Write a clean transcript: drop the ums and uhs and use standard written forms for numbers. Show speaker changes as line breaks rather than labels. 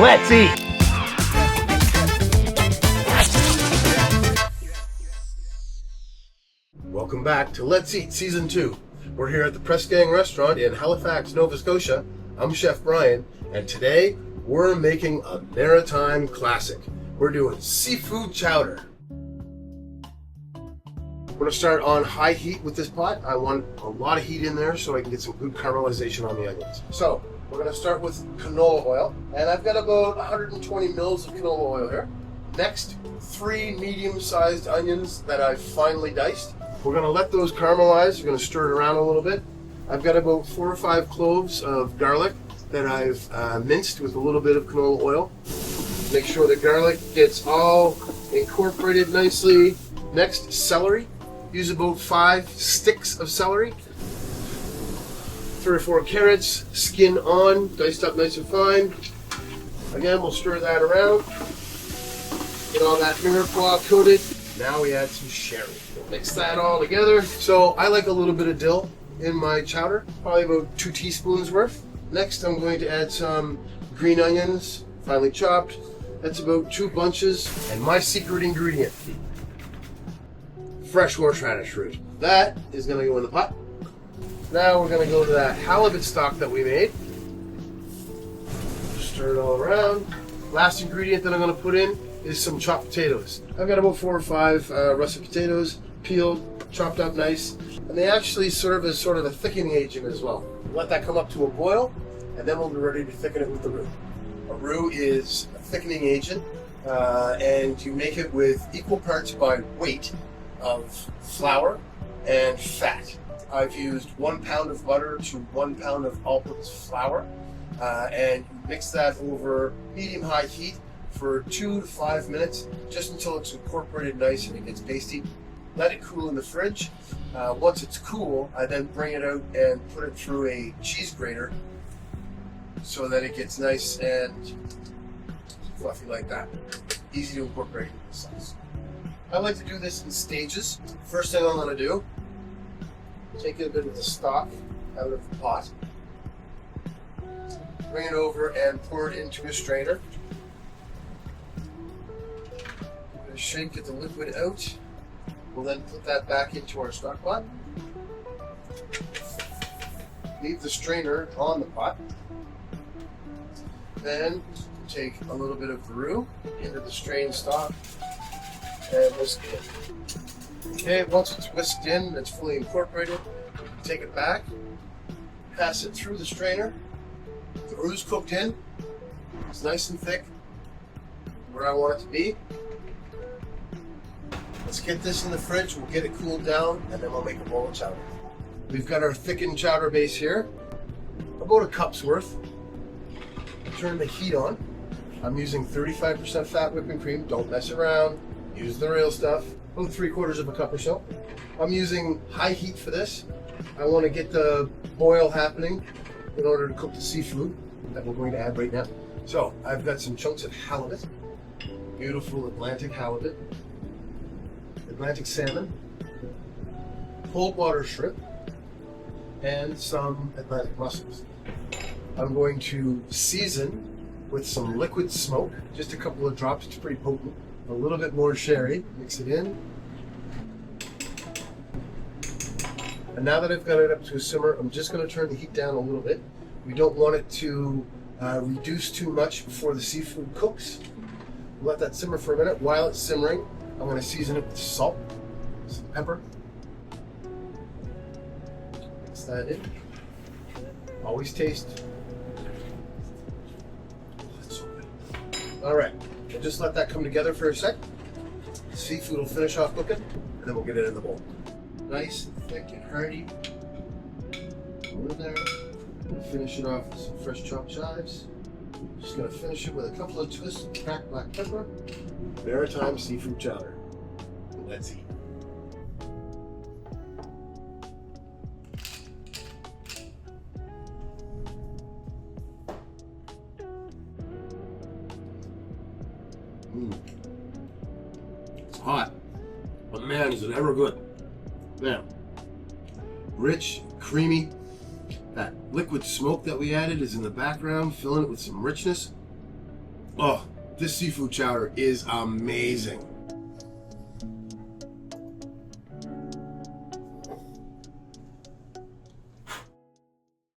Let's eat!
Welcome back to Let's Eat Season 2. We're here at the Press Gang Restaurant in Halifax, Nova Scotia. I'm Chef Bryan, and today we're making a Maritime classic. We're doing seafood chowder. We're going to start on high heat with this pot. I want a lot of heat in there so I can get some good caramelization on the onions. So, we're going to start with canola oil, and I've got about 120 mils of canola oil here. Next, 3 medium-sized onions that I've finely diced. We're going to let those caramelize. We're going to stir it around a little bit. I've got about 4 or 5 cloves of garlic that I've minced with a little bit of canola oil. Make sure the garlic gets all incorporated nicely. Next, celery. Use about 5 sticks of celery. 3 or 4 carrots, skin on, diced up nice and fine. Again, we'll stir that around. Get all that mirepoix coated. Now we add some sherry. We'll mix that all together. So I like a little bit of dill in my chowder, probably about 2 teaspoons worth. Next, I'm going to add some green onions, finely chopped. That's about 2 bunches. And my secret ingredient, fresh horseradish root. That is going to go in the pot. Now we're going to go to that halibut stock that we made. Stir it all around. Last ingredient that I'm going to put in is some chopped potatoes. I've got about 4 or 5 russet potatoes, peeled, chopped up nice. And they actually serve as sort of a thickening agent as well. Let that come up to a boil, and then we'll be ready to thicken it with the roux. A roux is a thickening agent, and you make it with equal parts by weight of flour and fat. I've used 1 pound of butter to 1 pound of all-purpose flour, and you mix that over medium-high heat for 2 to 5 minutes, just until it's incorporated nice and it gets pasty. Let it cool in the fridge. Once it's cool, I then bring it out and put it through a cheese grater so that it gets nice and fluffy like that. Easy to incorporate into the sauce. I like to do this in stages. First thing I'm going to do, take a bit of the stock out of the pot, bring it over and pour it into a strainer. I'm going to shake, get the liquid out. We'll then put that back into our stock pot. Leave the strainer on the pot. Then take a little bit of the roux into the strained stock and whisk it in. Okay, once it's whisked in, it's fully incorporated. Take it back, pass it through the strainer. The roux is cooked in. It's nice and thick, where I want it to be. Let's get this in the fridge, we'll get it cooled down, and then we'll make a bowl of chowder. We've got our thickened chowder base here, about a cup's worth. Turn the heat on. I'm using 35% fat whipping cream, don't mess around, use the real stuff. About 3/4 of a cup or so. I'm using high heat for this. I want to get the boil happening in order to cook the seafood that we're going to add right now. So I've got some chunks of halibut, beautiful Atlantic halibut, Atlantic salmon, cold water shrimp, and some Atlantic mussels. I'm going to season with some liquid smoke, just a couple of drops, it's pretty potent. A little bit more sherry, mix it in. And now that I've got it up to a simmer, I'm just going to turn the heat down a little bit. We don't want it to reduce too much before the seafood cooks. Let that simmer for a minute. While it's simmering, I'm going to season it with salt, some pepper. Mix that in. Always taste. All right, we'll just let that come together for a sec. The seafood will finish off cooking, and then we'll get it in the bowl. Nice and thick and hearty. Over there. We'll finish it off with some fresh chopped chives. Just gonna finish it with a couple of twists of cracked black pepper. Maritime seafood chowder. Let's eat. It's hot, but man, is it ever good. Now, rich, creamy. That liquid smoke that we added is in the background, filling it with some richness. Oh, this seafood chowder is amazing.